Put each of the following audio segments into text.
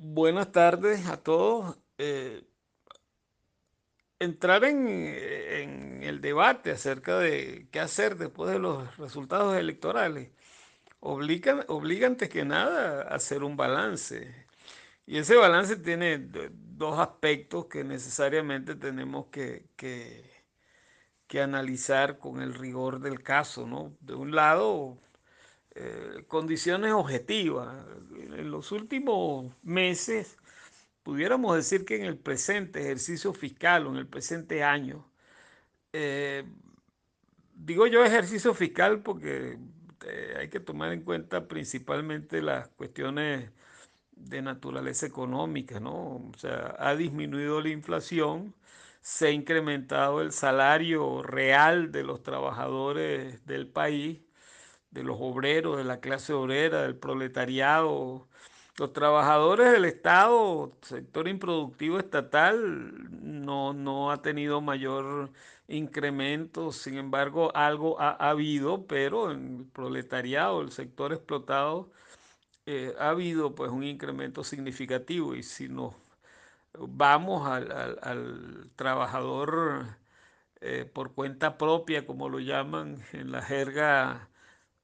Buenas tardes a todos. Entrar en el debate acerca de qué hacer después de los resultados electorales obliga antes que nada a hacer un balance. Y ese balance tiene dos aspectos que necesariamente tenemos que analizar con el rigor del caso, ¿no? De un lado, condiciones objetivas. En los últimos meses pudiéramos decir que en el presente ejercicio fiscal o en el presente año, eh, digo yo ejercicio fiscal porque hay que tomar en cuenta principalmente las cuestiones de naturaleza económica, ¿no? O sea, ha disminuido la inflación, se ha incrementado el salario real de los trabajadores del país, de los obreros, de la clase obrera, del proletariado. Los trabajadores del Estado, sector improductivo estatal, no ha tenido mayor incremento, sin embargo, algo ha habido, pero en el proletariado, el sector explotado, ha habido pues un incremento significativo. Y si nos vamos al trabajador por cuenta propia, como lo llaman en la jerga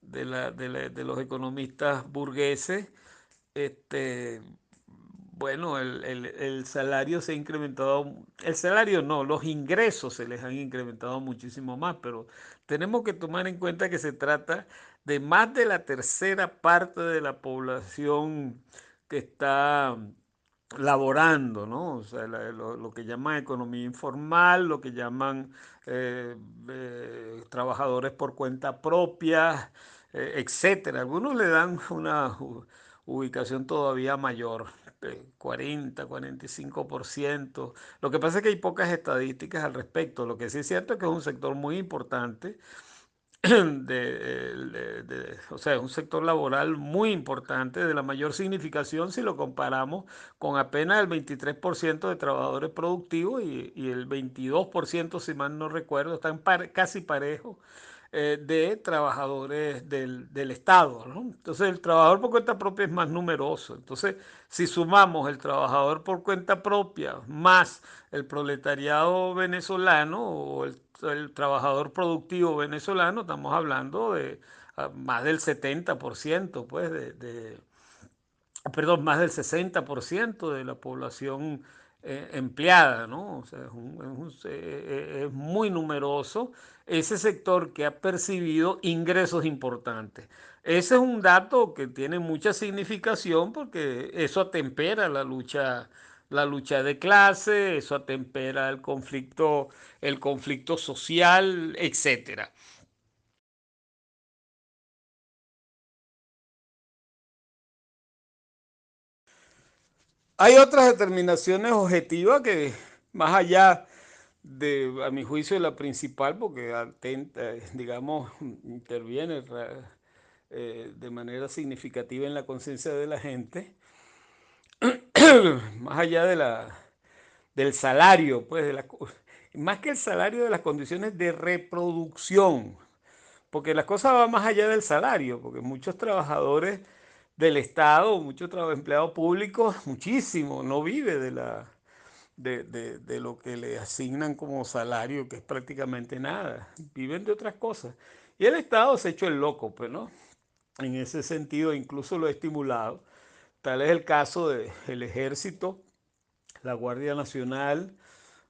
de los economistas burgueses, este, bueno, el salario se ha incrementado, el salario no, los ingresos se les han incrementado muchísimo más, pero tenemos que tomar en cuenta que se trata de más de la tercera parte de la población que está laborando, ¿no? O sea, lo que llaman economía informal, lo que llaman eh, trabajadores por cuenta propia, etcétera. Algunos le dan una ubicación todavía mayor, 40, 45%. Lo que pasa es que hay pocas estadísticas al respecto. Lo que sí es cierto es que es un sector muy importante o sea, es un sector laboral muy importante, de la mayor significación si lo comparamos con apenas el 23% de trabajadores productivos y el 22%, si mal no recuerdo, están casi parejos de trabajadores del Estado, ¿no? Entonces el trabajador por cuenta propia es más numeroso. Entonces, si sumamos el trabajador por cuenta propia más el proletariado venezolano o el trabajador productivo venezolano, estamos hablando de más del 70%, pues, perdón, más del 60% de la población empleada, ¿no? O sea, es muy numeroso ese sector que ha percibido ingresos importantes. Ese es un dato que tiene mucha significación porque eso atempera la lucha de clase, eso atempera el conflicto social, etcétera. Hay otras determinaciones objetivas que, más allá a mi juicio, la principal, porque atenta, digamos, interviene de manera significativa en la conciencia de la gente, más allá del salario, pues, más que el salario, de las condiciones de reproducción, porque la cosa va más allá del salario, porque muchos trabajadores del Estado, muchos empleados públicos, muchísimo, no vive de lo que le asignan como salario, que es prácticamente nada. Viven de otras cosas. Y el Estado se ha hecho el loco, pues, ¿no? En ese sentido, incluso lo ha estimulado. Tal es el caso del Ejército, la Guardia Nacional,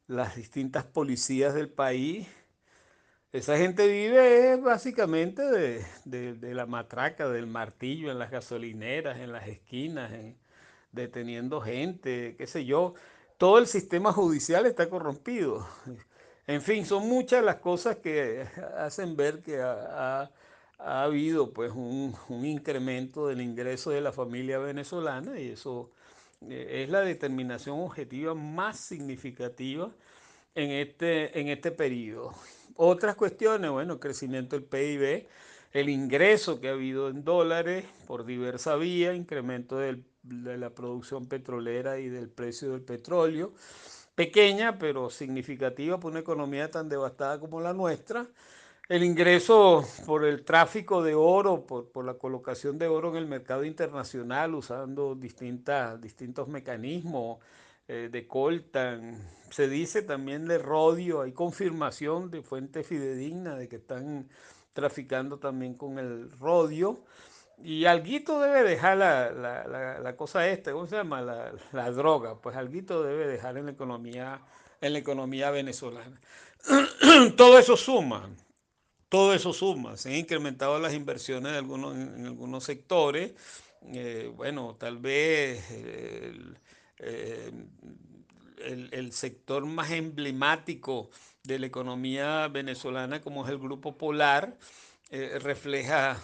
las distintas policías del país. Esa gente vive básicamente de la matraca, del martillo en las gasolineras, en las esquinas, deteniendo gente, qué sé yo. Todo el sistema judicial está corrompido. En fin, son muchas las cosas que hacen ver que ha habido pues un incremento del ingreso de la familia venezolana, y eso es la determinación objetiva más significativa en este periodo. Otras cuestiones, bueno, crecimiento del PIB, el ingreso que ha habido en dólares por diversa vía, incremento de la producción petrolera y del precio del petróleo, pequeña pero significativa para una economía tan devastada como la nuestra. El ingreso por el tráfico de oro, por la colocación de oro en el mercado internacional usando distintos mecanismos de coltan. Se dice también de rodio, hay confirmación de fuente fidedigna de que están traficando también con el rodio. Y alguito debe dejar la cosa esta, ¿cómo se llama? La droga, pues alguito debe dejar en la economía venezolana. Todo eso suma, todo eso suma. Se han incrementado las inversiones de en algunos sectores. Bueno, tal vez eh, el sector más emblemático de la economía venezolana, como es el Grupo Polar, refleja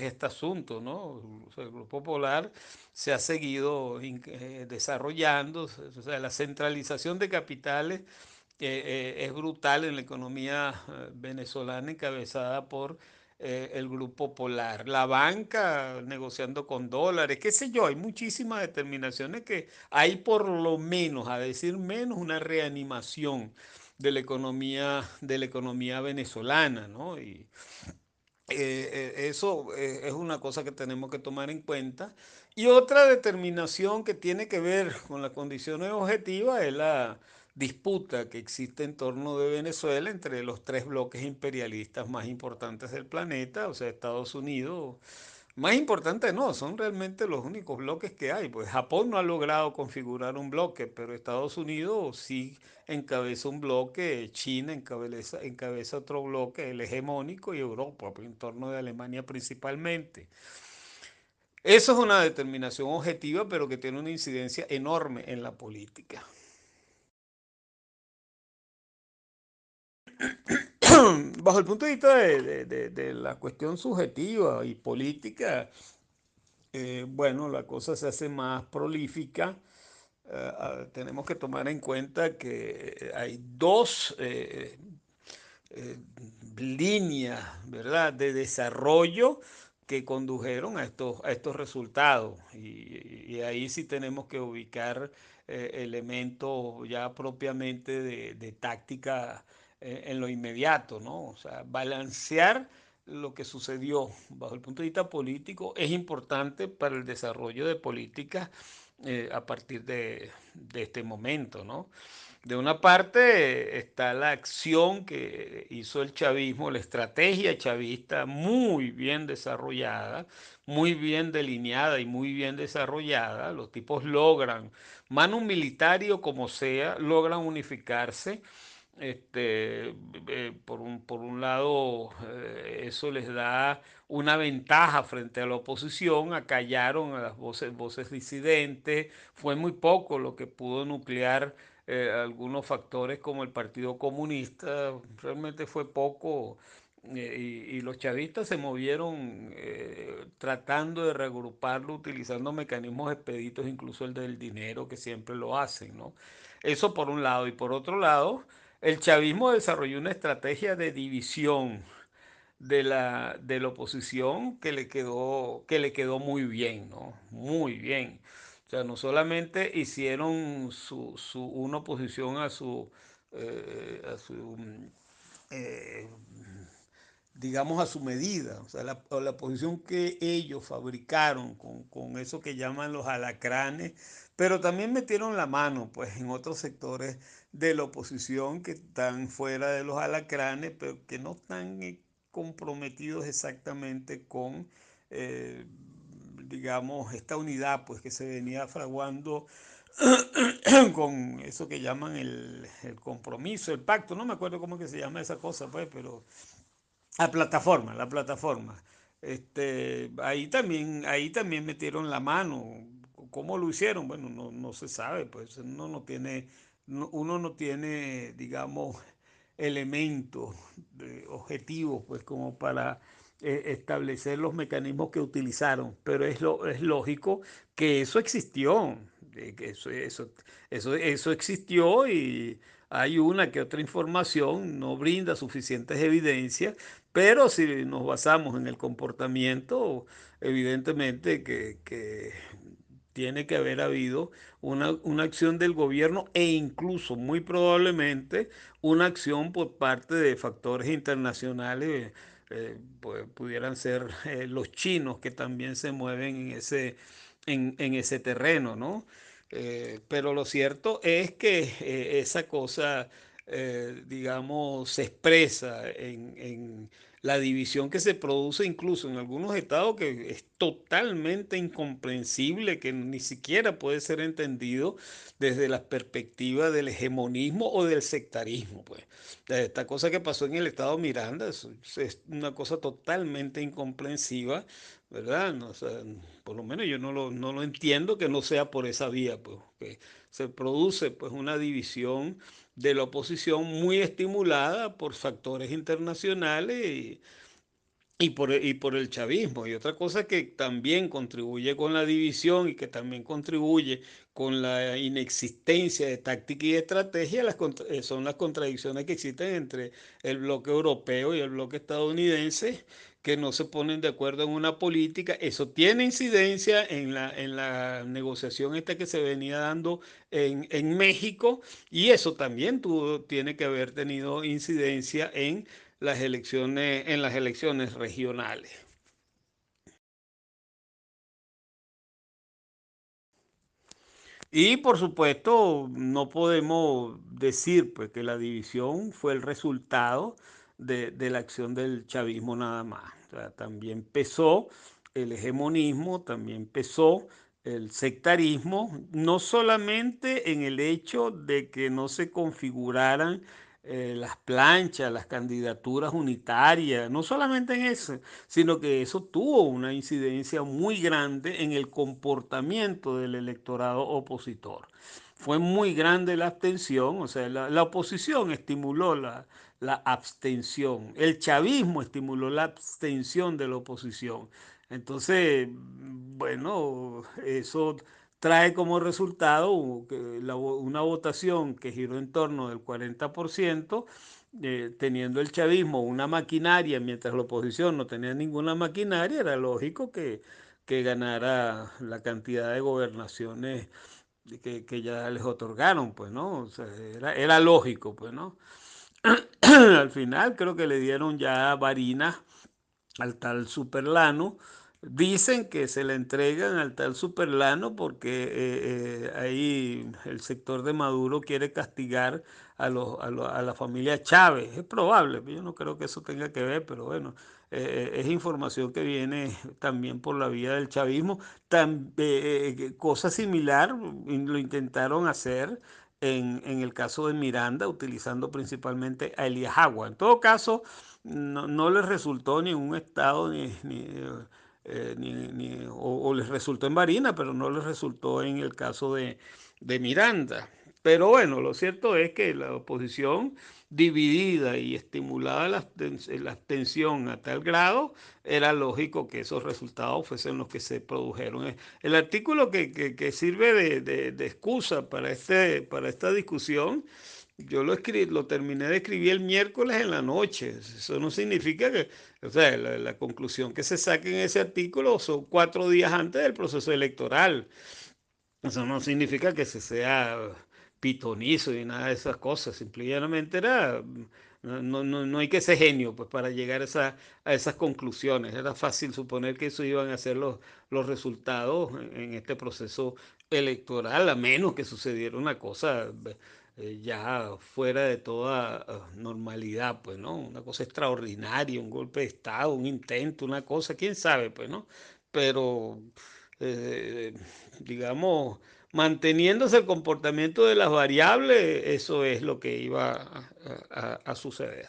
este asunto, ¿no? O sea, el Grupo Polar se ha seguido desarrollando, o sea, la centralización de capitales es brutal en la economía venezolana encabezada por el Grupo Polar. La banca negociando con dólares, qué sé yo, hay muchísimas determinaciones que hay por lo menos, a decir menos, una reanimación de la economía venezolana, ¿no? Y eso es una cosa que tenemos que tomar en cuenta. Y otra determinación que tiene que ver con las condiciones objetivas es la disputa que existe en torno de Venezuela entre los tres bloques imperialistas más importantes del planeta, o sea, Estados Unidos. Más importante no, son realmente los únicos bloques que hay. Pues Japón no ha logrado configurar un bloque, pero Estados Unidos sí encabeza un bloque, China encabeza otro bloque, el hegemónico, y Europa, pues, en torno de Alemania principalmente. Eso es una determinación objetiva, pero que tiene una incidencia enorme en la política. Bajo el punto de vista de la cuestión subjetiva y política, bueno, la cosa se hace más prolífica. Tenemos que tomar en cuenta que hay dos eh, líneas, ¿verdad?, de desarrollo que condujeron a estos resultados. Y ahí sí tenemos que ubicar elementos ya propiamente de táctica en lo inmediato, ¿no? O sea, balancear lo que sucedió bajo el punto de vista político es importante para el desarrollo de políticas a partir de este momento, ¿no? De una parte está la acción que hizo el chavismo, la estrategia chavista muy bien desarrollada, muy bien delineada y muy bien desarrollada. Los tipos logran, manu militario como sea, logran unificarse. Por un lado, eso les da una ventaja frente a la oposición, acallaron a las voces disidentes, fue muy poco lo que pudo nuclear algunos factores como el Partido Comunista, realmente fue poco. Y los chavistas se movieron tratando de reagruparlo, utilizando mecanismos expeditos, incluso el del dinero, que siempre lo hacen, ¿no? Eso por un lado. Y por otro lado, el chavismo desarrolló una estrategia de división de la oposición que le quedó muy bien, ¿no? Muy bien. O sea, no solamente hicieron una oposición a su eh, digamos, a su medida, o sea, la posición que ellos fabricaron con eso que llaman los alacranes, pero también metieron la mano, pues, en otros sectores de la oposición que están fuera de los alacranes, pero que no están comprometidos exactamente con, eh, digamos, esta unidad, pues, que se venía fraguando con eso que llaman el compromiso, el pacto, no me acuerdo cómo que se llama esa cosa, pues, pero la plataforma. Ahí también metieron la mano. ¿Cómo lo hicieron? Bueno, no se sabe, pues uno no tiene, digamos, elementos objetivos, pues como para establecer los mecanismos que utilizaron. Pero es lógico que eso existió, que eso existió y hay una que otra información, no brinda suficientes evidencias, pero si nos basamos en el comportamiento, evidentemente que tiene que haber habido una acción del gobierno e incluso muy probablemente una acción por parte de factores internacionales, pues, pudieran ser los chinos que también se mueven en ese terreno, ¿no? Pero lo cierto es que esa cosa, digamos, se expresa en la división que se produce incluso en algunos estados que es totalmente incomprensible, que ni siquiera puede ser entendido desde la perspectiva del hegemonismo o del sectarismo, pues. Esta cosa que pasó en el estado Miranda es una cosa totalmente incomprensiva, ¿verdad? No, o sea, por lo menos yo no lo entiendo que no sea por esa vía, pues, que se produce pues una división de la oposición muy estimulada por factores internacionales y por el chavismo. Y otra cosa que también contribuye con la división y que también contribuye con la inexistencia de táctica y de estrategia son las contradicciones que existen entre el bloque europeo y el bloque estadounidense, que no se ponen de acuerdo en una política. Eso tiene incidencia en la negociación esta que se venía dando en México, y eso también tiene que haber tenido incidencia en las elecciones regionales. Y por supuesto, no podemos decir pues, que la división fue el resultado de la acción del chavismo nada más. O sea, también pesó el hegemonismo, también pesó el sectarismo, no solamente en el hecho de que no se configuraran las planchas, las candidaturas unitarias, no solamente en eso, sino que eso tuvo una incidencia muy grande en el comportamiento del electorado opositor. Fue muy grande la abstención, o sea, la oposición estimuló la abstención, el chavismo estimuló la abstención de la oposición. Entonces, bueno, eso trae como resultado una votación que giró en torno del 40%, teniendo el chavismo una maquinaria, mientras la oposición no tenía ninguna maquinaria. Era lógico que ganara la cantidad de gobernaciones que ya les otorgaron, pues, ¿no? O sea, era lógico, pues, ¿no? Al final creo que le dieron ya varinas al tal Superlano. Dicen que se le entregan al tal Superlano porque ahí el sector de Maduro quiere castigar a la familia Chávez. Es probable, yo no creo que eso tenga que ver, pero bueno, es información que viene también por la vía del chavismo. Cosa similar lo intentaron hacer en el caso de Miranda, utilizando principalmente a Elías Agua. En todo caso, no les resultó ni en un estado o les resultó en Barinas, pero no les resultó en el caso de Miranda. Pero bueno, lo cierto es que la oposición dividida y estimulada la abstención a tal grado, era lógico que esos resultados fuesen los que se produjeron. El artículo que sirve de excusa para esta discusión, yo lo terminé de escribir el miércoles en la noche. Eso no significa que, o sea, la conclusión que se saque en ese artículo son 4 días antes del proceso electoral. Eso no significa que se sea pitonizo y nada de esas cosas. Simplemente no hay que ser genio pues, para llegar a esas conclusiones. Era fácil suponer que eso iban a ser los resultados en este proceso electoral, a menos que sucediera una cosa ya fuera de toda normalidad, pues, ¿no? Una cosa extraordinaria, un golpe de Estado, un intento, una cosa, quién sabe, pues, ¿no? Pero eh, digamos, manteniéndose el comportamiento de las variables, eso es lo que iba a suceder.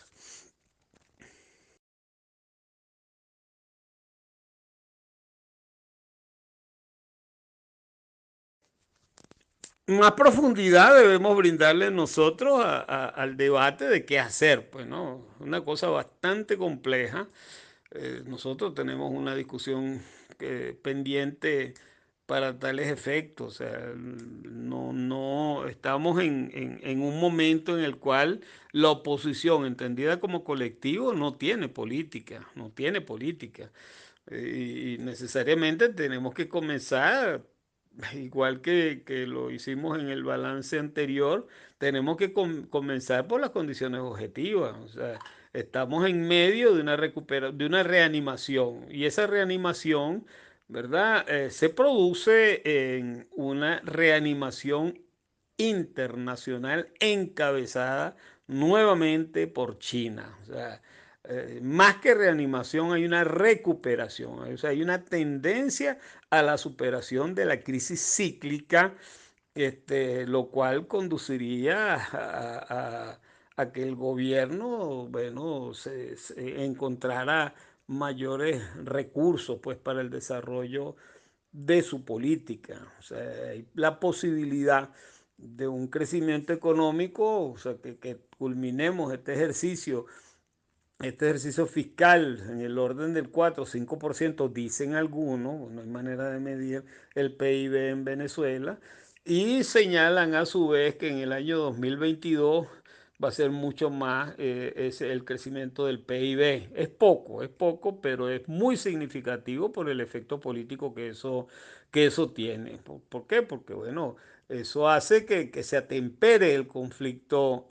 Más profundidad debemos brindarle nosotros al debate de qué hacer, pues, ¿no? Una cosa bastante compleja. Nosotros tenemos una discusión pendiente para tales efectos. O sea, no estamos en un momento en el cual la oposición, entendida como colectivo, no tiene política, no tiene política. Y necesariamente tenemos que comenzar. igual que lo hicimos en el balance anterior, tenemos que comenzar por las condiciones objetivas. O sea, estamos en medio de de una reanimación y esa reanimación, ¿verdad? Se produce en una reanimación internacional encabezada nuevamente por China. O sea, más que reanimación hay una recuperación, o sea, hay una tendencia a la superación de la crisis cíclica, lo cual conduciría a que el gobierno, bueno, se encontrara mayores recursos pues, para el desarrollo de su política. O sea, hay la posibilidad de un crecimiento económico, o sea, que culminemos este ejercicio fiscal en el orden del 4 o 5%, dicen algunos, no hay manera de medir el PIB en Venezuela, y señalan a su vez que en el año 2022 va a ser mucho más el crecimiento del PIB. Es poco, pero es muy significativo por el efecto político que eso tiene. ¿Por qué? Porque, bueno, eso hace que se atempere el conflicto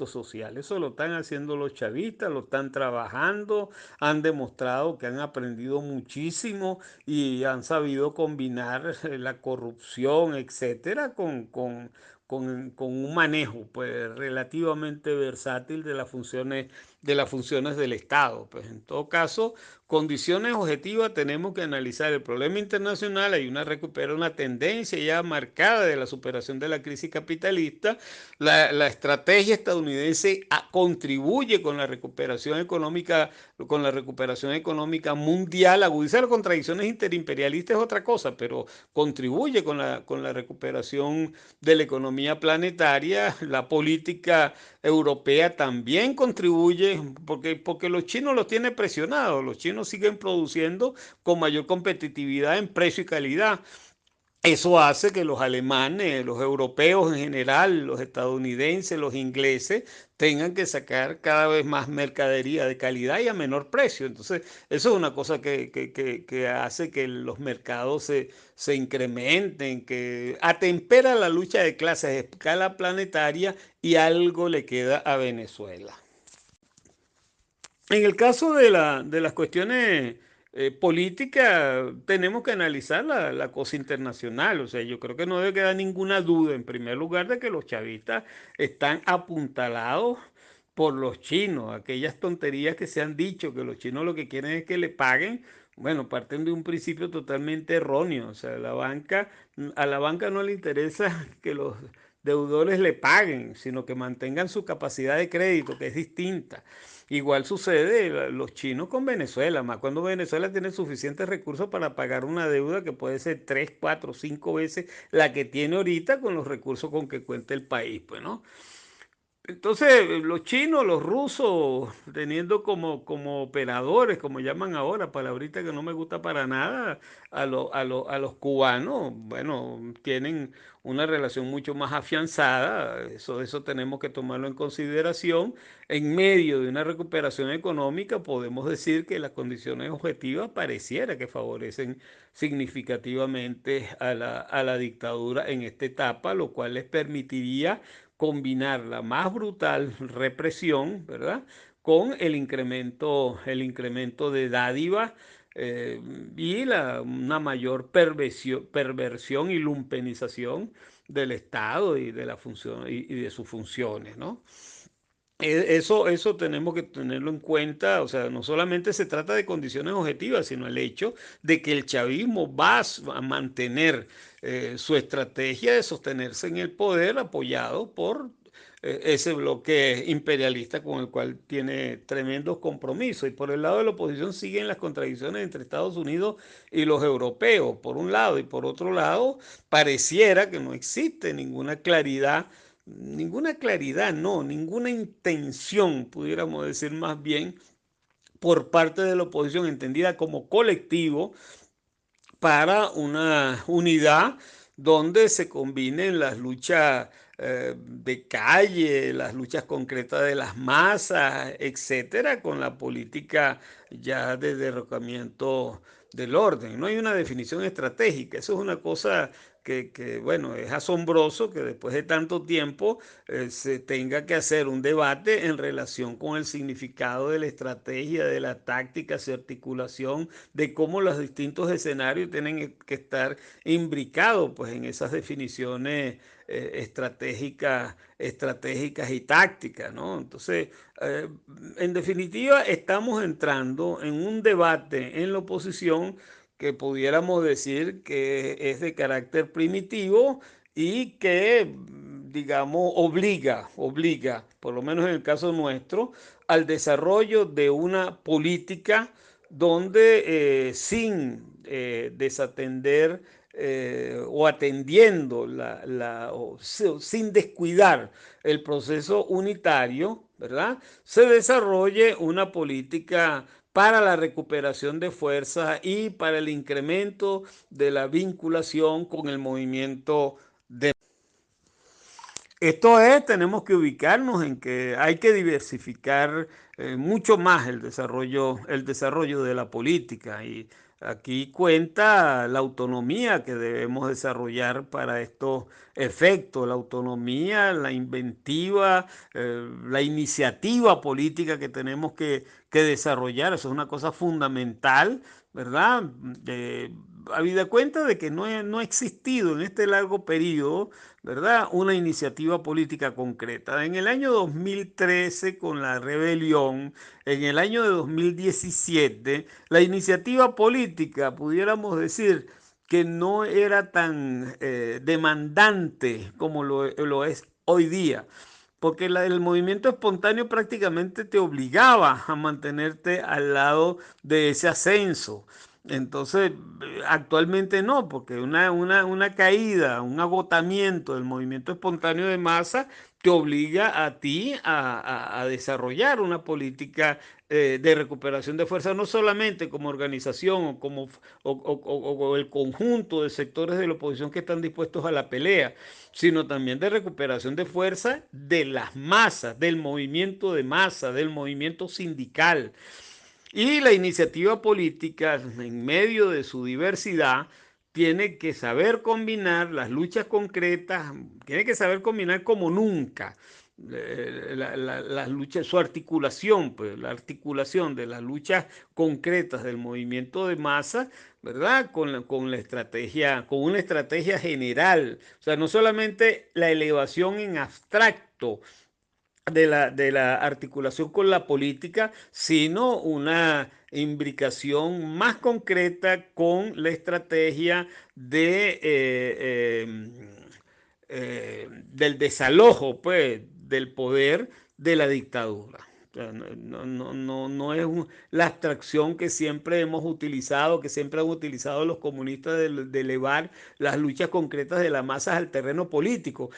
social. Eso lo están haciendo los chavistas, lo están trabajando, han demostrado que han aprendido muchísimo y han sabido combinar la corrupción, etcétera, con un manejo pues, relativamente versátil de las funciones del Estado. Pues, en todo caso, condiciones objetivas, tenemos que analizar el problema internacional. Hay una tendencia ya marcada de la superación de la crisis capitalista. La estrategia estadounidense contribuye con la recuperación económica mundial. Agudizar las contradicciones interimperialistas es otra cosa, pero contribuye con la recuperación de la economía planetaria. La política europea también contribuye, porque los chinos los tienen presionados. Los chinos siguen produciendo con mayor competitividad en precio y calidad. Eso hace que los alemanes, los europeos en general, los estadounidenses, los ingleses, tengan que sacar cada vez más mercadería de calidad y a menor precio. Entonces, eso es una cosa que hace que los mercados se incrementen, que atempera la lucha de clases a escala planetaria, y algo le queda a Venezuela. En el caso de las cuestiones políticas, tenemos que analizar la cosa internacional. O sea, yo creo que no debe quedar ninguna duda, en primer lugar, de que los chavistas están apuntalados por los chinos. Aquellas tonterías que se han dicho, que los chinos lo que quieren es que le paguen, bueno, parten de un principio totalmente erróneo. O sea, a la banca no le interesa que los deudores le paguen, sino que mantengan su capacidad de crédito, que es distinta. Igual sucede los chinos con Venezuela, más cuando Venezuela tiene suficientes recursos para pagar una deuda que puede ser 3, 4, 5 veces la que tiene ahorita con los recursos con que cuenta el país, pues, ¿no? Entonces, los chinos, los rusos, teniendo como operadores, como llaman ahora, palabrita que no me gusta para nada, a los cubanos, bueno, tienen una relación mucho más afianzada. Eso tenemos que tomarlo en consideración. En medio de una recuperación económica, podemos decir que las condiciones objetivas pareciera que favorecen significativamente a la dictadura en esta etapa, lo cual les permitiría combinar la más brutal represión, ¿verdad? Con el incremento de dádivas y una mayor perversión y lumpenización del Estado y de, la función, y de sus funciones, ¿no? Eso tenemos que tenerlo en cuenta. O sea, no solamente se trata de condiciones objetivas, sino el hecho de que el chavismo va a mantener su estrategia de sostenerse en el poder apoyado por ese bloque imperialista con el cual tiene tremendos compromisos. Y por el lado de la oposición siguen las contradicciones entre Estados Unidos y los europeos, por un lado, y por otro lado, pareciera que no existe ninguna claridad, no, ninguna intención, pudiéramos decir más bien, por parte de la oposición entendida como colectivo para una unidad donde se combinen las luchas de calle, las luchas concretas de las masas, etcétera, con la política ya de derrocamiento del orden, no hay una definición estratégica. Eso es una cosa bueno, es asombroso que después de tanto tiempo se tenga que hacer un debate en relación con el significado de la estrategia, de la táctica, de articulación, de cómo los distintos escenarios tienen que estar imbricados pues, en esas definiciones estratégicas y tácticas, ¿no? Entonces, en definitiva, estamos entrando en un debate en la oposición que pudiéramos decir que es de carácter primitivo y que, digamos, obliga, por lo menos en el caso nuestro, al desarrollo de una política donde sin desatender o atendiendo sin descuidar el proceso unitario, ¿verdad? Se desarrolle una política para la recuperación de fuerzas y para el incremento de la vinculación con el movimiento de... Esto es, tenemos que ubicarnos en que hay que diversificar mucho más el desarrollo de la política y aquí cuenta la autonomía que debemos desarrollar para estos efectos, la autonomía, la inventiva, la iniciativa política que tenemos que desarrollar, eso es una cosa fundamental, ¿verdad? Habida cuenta de que no ha existido en este largo periodo, ¿verdad?, una iniciativa política concreta. En el año 2013, con la rebelión, en el año de 2017, la iniciativa política, pudiéramos decir, que no era tan demandante como lo es hoy día, porque el movimiento espontáneo prácticamente te obligaba a mantenerte al lado de ese ascenso. Entonces, actualmente no, porque una caída, un agotamiento del movimiento espontáneo de masa te obliga a ti a desarrollar una política de recuperación de fuerza, no solamente como organización o como o el conjunto de sectores de la oposición que están dispuestos a la pelea, sino también de recuperación de fuerza de las masas, del movimiento de masa, del movimiento sindical. Y la iniciativa política, en medio de su diversidad, tiene que saber combinar las luchas concretas, tiene que saber combinar como nunca las luchas, su articulación, pues la articulación de las luchas concretas del movimiento de masa, ¿verdad? Con la estrategia, con una estrategia general. O sea, no solamente la elevación en abstracto de la articulación con la política, sino una imbricación más concreta con la estrategia del desalojo, pues, del poder de la dictadura. O sea, no es la abstracción que siempre hemos utilizado, que siempre han utilizado los comunistas de elevar las luchas concretas de las masas al terreno político,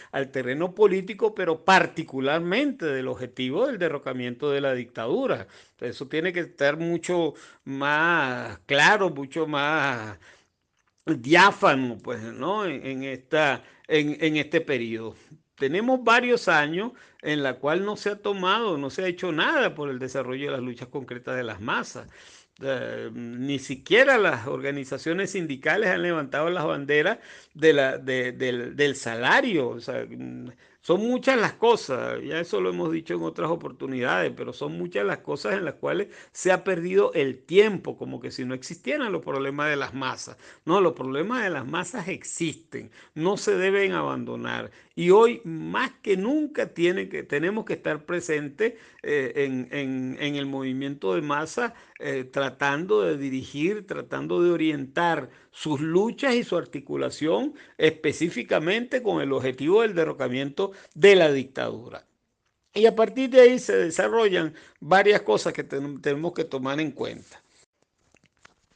pero particularmente del objetivo del derrocamiento de la dictadura. Entonces, eso tiene que estar mucho más claro, mucho más diáfano, pues, ¿no? En este periodo. Tenemos varios años en la cual no se ha tomado, no se ha hecho nada por el desarrollo de las luchas concretas de las masas. Ni siquiera las organizaciones sindicales han levantado las banderas del salario. O sea, son muchas las cosas, ya eso lo hemos dicho en otras oportunidades, pero son muchas las cosas en las cuales se ha perdido el tiempo, como que si no existieran los problemas de las masas. No, los problemas de las masas existen, no se deben abandonar. Y hoy más que nunca tenemos que estar presentes en el movimiento de masa, tratando de dirigir, tratando de orientar sus luchas y su articulación específicamente con el objetivo del derrocamiento de la dictadura. Y a partir de ahí se desarrollan varias cosas que tenemos que tomar en cuenta.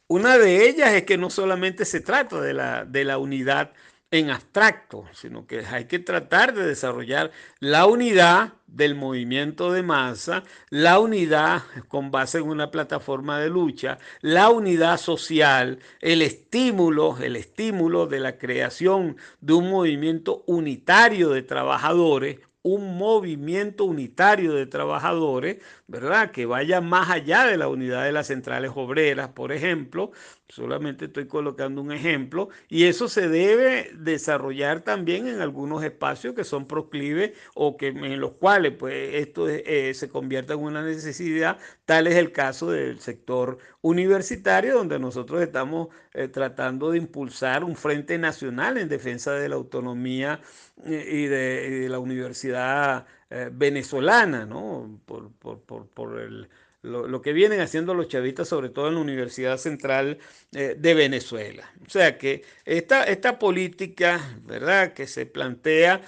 Una de ellas es que no solamente se trata de la unidad en abstracto, sino que hay que tratar de desarrollar la unidad del movimiento de masa, la unidad con base en una plataforma de lucha, la unidad social, el estímulo de la creación de un movimiento unitario de trabajadores, un movimiento unitario de trabajadores, ¿verdad? Que vaya más allá de la unidad de las centrales obreras, por ejemplo. Solamente estoy colocando un ejemplo, y eso se debe desarrollar también en algunos espacios que son proclives o que en los cuales pues esto se convierta en una necesidad. Tal es el caso del sector universitario, donde nosotros estamos tratando de impulsar un frente nacional en defensa de la autonomía y de la universidad venezolana, ¿no? Por lo que vienen haciendo los chavistas, sobre todo en la Universidad Central de Venezuela. O sea que esta política, ¿verdad?, que se plantea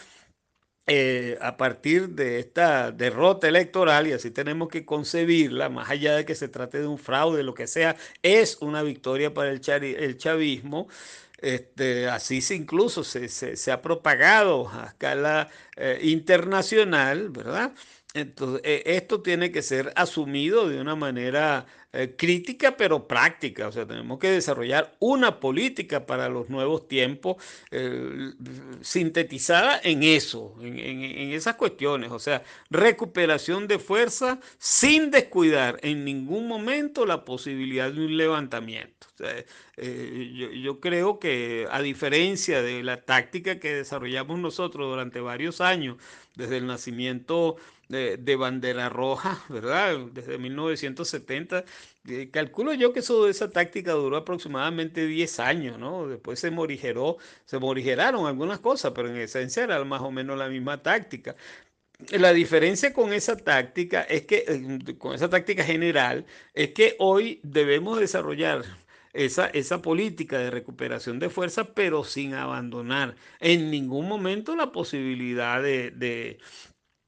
a partir de esta derrota electoral, y así tenemos que concebirla, más allá de que se trate de un fraude, lo que sea, es una victoria para el chavismo. Así incluso se ha propagado a escala internacional, ¿verdad? Entonces, esto tiene que ser asumido de una manera crítica pero práctica. O sea, tenemos que desarrollar una política para los nuevos tiempos eh, sintetizada en eso, en esas cuestiones. O sea, recuperación de fuerza sin descuidar en ningún momento la posibilidad de un levantamiento. O sea, yo creo que a diferencia de la táctica que desarrollamos nosotros durante varios años, desde el nacimiento de Bandera Roja, ¿verdad? Desde 1970. Calculo yo que esa táctica duró aproximadamente 10 años, ¿no? Después se morigeraron algunas cosas, pero en esencia era más o menos la misma táctica. La diferencia con esa táctica es que, con esa táctica general, es que hoy debemos desarrollar esa política de recuperación de fuerza, pero sin abandonar en ningún momento la posibilidad de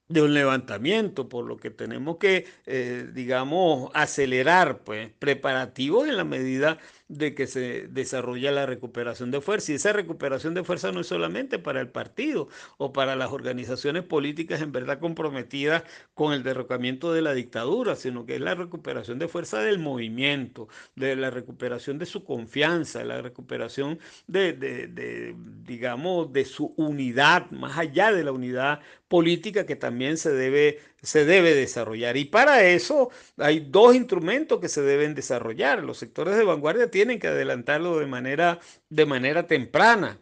un levantamiento, por lo que tenemos que, digamos, acelerar pues, preparativos en la medida de que se desarrolla la recuperación de fuerza. Y esa recuperación de fuerza no es solamente para el partido o para las organizaciones políticas en verdad comprometidas con el derrocamiento de la dictadura, sino que es la recuperación de fuerza del movimiento, de la recuperación de su confianza, la recuperación digamos, de su unidad, más allá de la unidad política que también se debe desarrollar. Y para eso hay dos instrumentos que se deben desarrollar. Los sectores de vanguardia tienen que adelantarlo de manera temprana.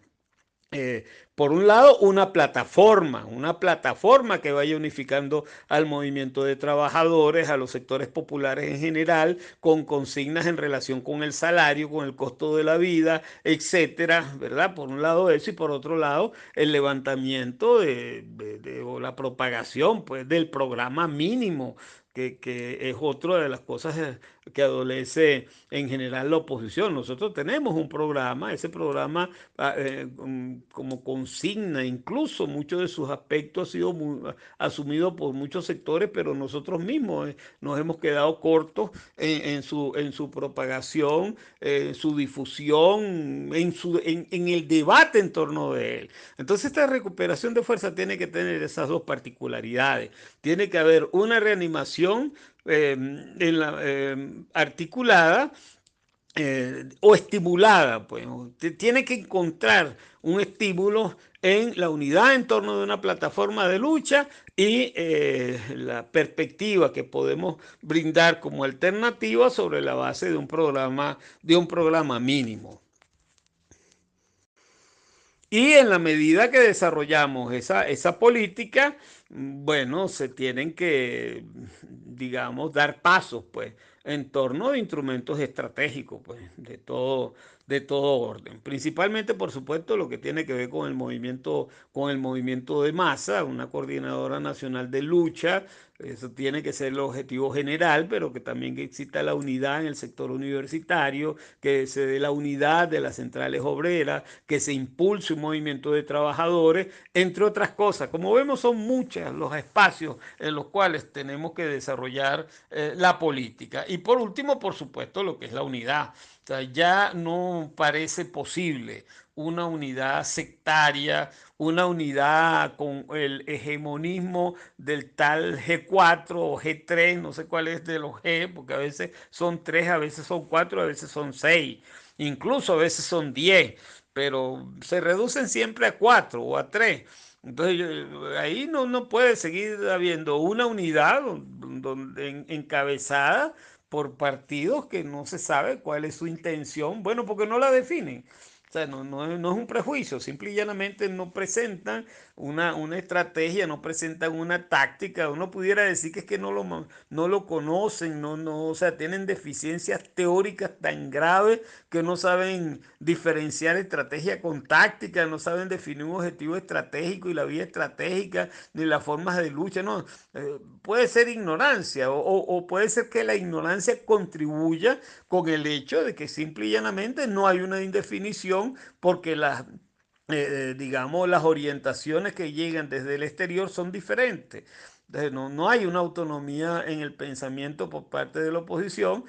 eh, por un lado, una plataforma que vaya unificando al movimiento de trabajadores, a los sectores populares en general, con consignas en relación con el salario, con el costo de la vida, etcétera, ¿verdad? Por un lado eso, y por otro lado, el levantamiento o la propagación, pues, del programa mínimo, que es otra de las cosas que adolece en general la oposición. Nosotros tenemos un programa, ese programa como consigna, incluso muchos de sus aspectos ha sido asumido por muchos sectores, pero nosotros mismos nos hemos quedado cortos en su propagación, en su difusión, en el debate en torno de él. Entonces esta recuperación de fuerza tiene que tener esas dos particularidades. Tiene que haber una reanimación articulada o estimulada, pues. Tiene que encontrar un estímulo en la unidad en torno de una plataforma de lucha y la perspectiva que podemos brindar como alternativa sobre la base de un programa mínimo. Y en la medida que desarrollamos esa política, bueno, se tienen que, digamos, dar pasos, pues, en torno de instrumentos estratégicos, pues, de todo orden. Principalmente, por supuesto, lo que tiene que ver con el movimiento de masa, una coordinadora nacional de lucha. Eso tiene que ser el objetivo general, pero que también exista la unidad en el sector universitario, que se dé la unidad de las centrales obreras, que se impulse un movimiento de trabajadores, entre otras cosas. Como vemos, son muchos los espacios en los cuales tenemos que desarrollar la política. Y por último, por supuesto, lo que es la unidad. O sea, ya no parece posible una unidad sectaria, una unidad con el hegemonismo del tal G4 o G3, no sé cuál es de los G, porque a veces son 3, a veces son 4, a veces son 6, incluso a veces son 10, pero se reducen siempre a 4 o a 3. Entonces, ahí no puede seguir habiendo una unidad encabezada por partidos que no se sabe cuál es su intención, bueno, porque no la definen. O sea, no es un prejuicio, simple y llanamente no presentan una estrategia, no presentan una táctica. Uno pudiera decir que es que no lo conocen, o sea, tienen deficiencias teóricas tan graves que no saben diferenciar estrategia con táctica, no saben definir un objetivo estratégico y la vía estratégica, ni las formas de lucha. No, puede ser ignorancia o puede ser que la ignorancia contribuya con el hecho de que simple y llanamente no hay una indefinición porque digamos, las orientaciones que llegan desde el exterior son diferentes. Entonces, no hay una autonomía en el pensamiento por parte de la oposición,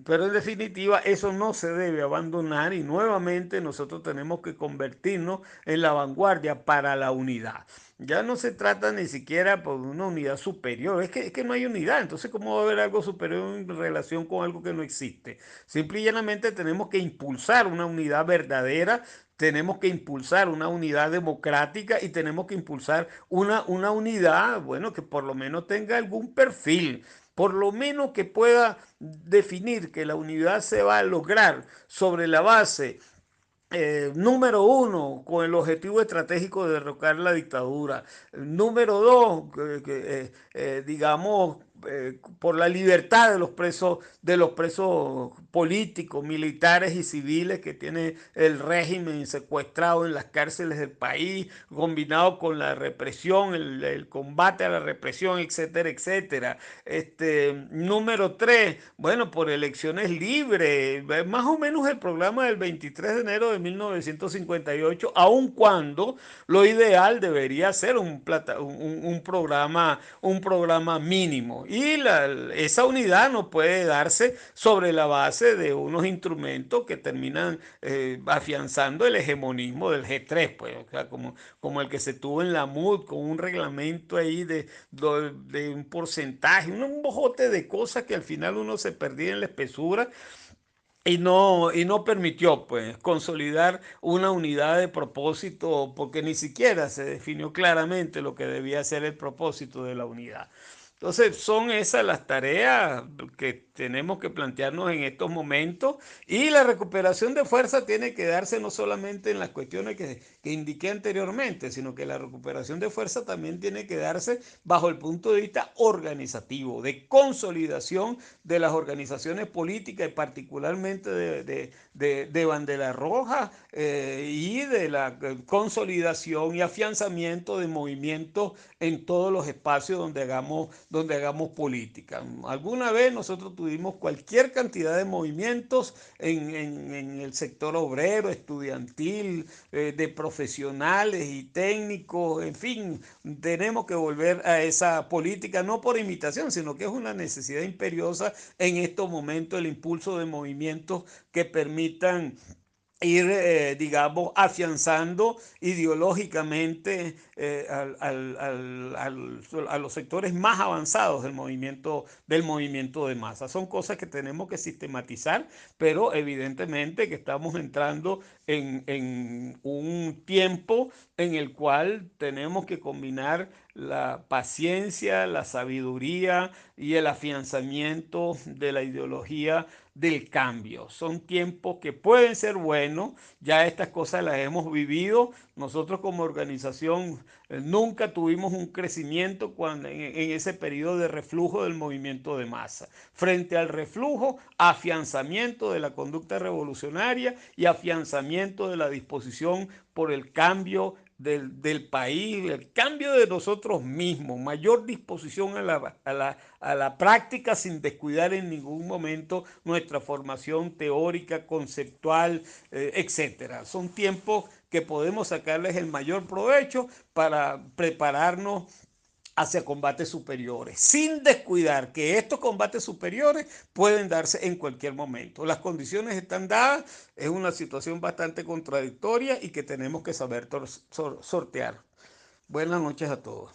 pero en definitiva eso no se debe abandonar y nuevamente nosotros tenemos que convertirnos en la vanguardia para la unidad. Ya no se trata ni siquiera por una unidad superior, es que no hay unidad, entonces ¿cómo va a haber algo superior en relación con algo que no existe? Simple y llanamente tenemos que impulsar una unidad verdadera, tenemos que impulsar una unidad democrática y tenemos que impulsar una unidad, bueno, que por lo menos tenga algún perfil, por lo menos que pueda definir que la unidad se va a lograr sobre la base número uno, con el objetivo estratégico de derrocar la dictadura. Número dos, digamos, por la libertad de los presos políticos, militares y civiles que tiene el régimen secuestrado en las cárceles del país, combinado con la represión, el combate a la represión, etcétera, etcétera. Número tres, bueno, por elecciones libres, más o menos el programa del 23 de enero de 1958, aun cuando lo ideal debería ser un programa mínimo. Y esa unidad no puede darse sobre la base de unos instrumentos que terminan afianzando el hegemonismo del G3, pues, o sea, como el que se tuvo en la MUD, con un reglamento ahí de un porcentaje, un bojote de cosas que al final uno se perdía en la espesura y no permitió pues consolidar una unidad de propósito porque ni siquiera se definió claramente lo que debía ser el propósito de la unidad. Entonces son esas las tareas que tenemos que plantearnos en estos momentos y la recuperación de fuerza tiene que darse no solamente en las cuestiones que indiqué anteriormente, sino que la recuperación de fuerza también tiene que darse bajo el punto de vista organizativo, de consolidación de las organizaciones políticas y particularmente de Bandera Roja y de la consolidación y afianzamiento de movimientos en todos los espacios donde hagamos política. Alguna vez nosotros tuvimos cualquier cantidad de movimientos en el sector obrero, estudiantil, de profesionales y técnicos, en fin, tenemos que volver a esa política, no por imitación, sino que es una necesidad imperiosa en estos momentos el impulso de movimientos que permitan ir, digamos, afianzando ideológicamente a los sectores más avanzados del movimiento de masa. Son cosas que tenemos que sistematizar, pero evidentemente que estamos entrando en un tiempo en el cual tenemos que combinar la paciencia, la sabiduría y el afianzamiento de la ideología del cambio. Son tiempos que pueden ser buenos, ya estas cosas las hemos vivido. Nosotros como organización nunca tuvimos un crecimiento en ese periodo de reflujo del movimiento de masa. Frente al reflujo, afianzamiento de la conducta revolucionaria y afianzamiento de la disposición por el cambio del país, el cambio de nosotros mismos, mayor disposición a la práctica sin descuidar en ningún momento nuestra formación teórica, conceptual, etcétera. Son tiempos que podemos sacarles el mayor provecho para prepararnos hacia combates superiores, sin descuidar que estos combates superiores pueden darse en cualquier momento. Las condiciones están dadas, es una situación bastante contradictoria y que tenemos que saber sortear. Buenas noches a todos.